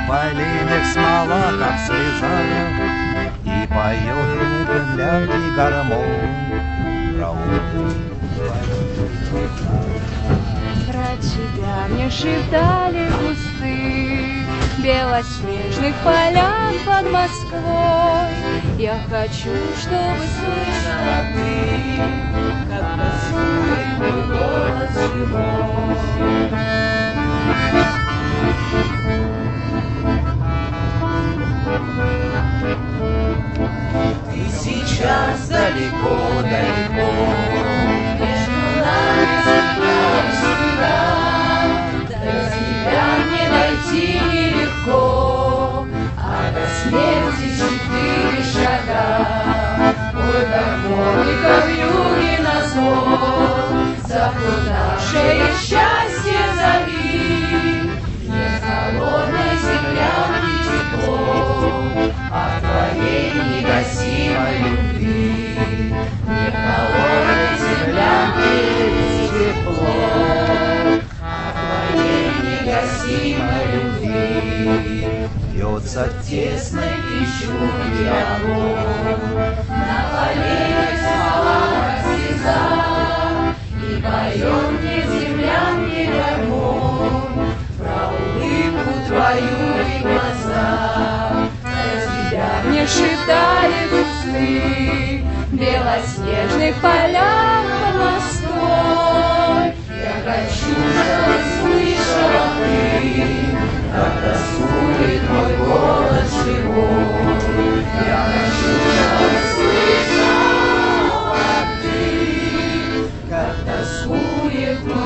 тополиных смола, как слеза, и поет гирлянды гармонь про Про тебя мне шептали кусты белоснежных полян под Москвой. Я хочу, чтобы слышала ты, как тоскует мой голос живой. Ты сейчас далеко-далеко, между нами всегда, до тебя мне найти нелегко, а до смерти 4 шага. Ой, гармоника вьюги назло, заблудавшее счастье зови, не холодной землянки тепло, а твоей негасимой любви, не холодной землянки тепло, а твоей негасимой любви. бьется В тесной пищуке огонь, на коленях смола слеза, и поет мне землянки гармонь про улыбку твою и глаза. Про тебя мне шептали кусты белоснежных полян под Москвой. Я хочу, чтобы слышала ты, как тоскует мой голос живой. Я хочу, чтобы слышала ты, как тоскует мой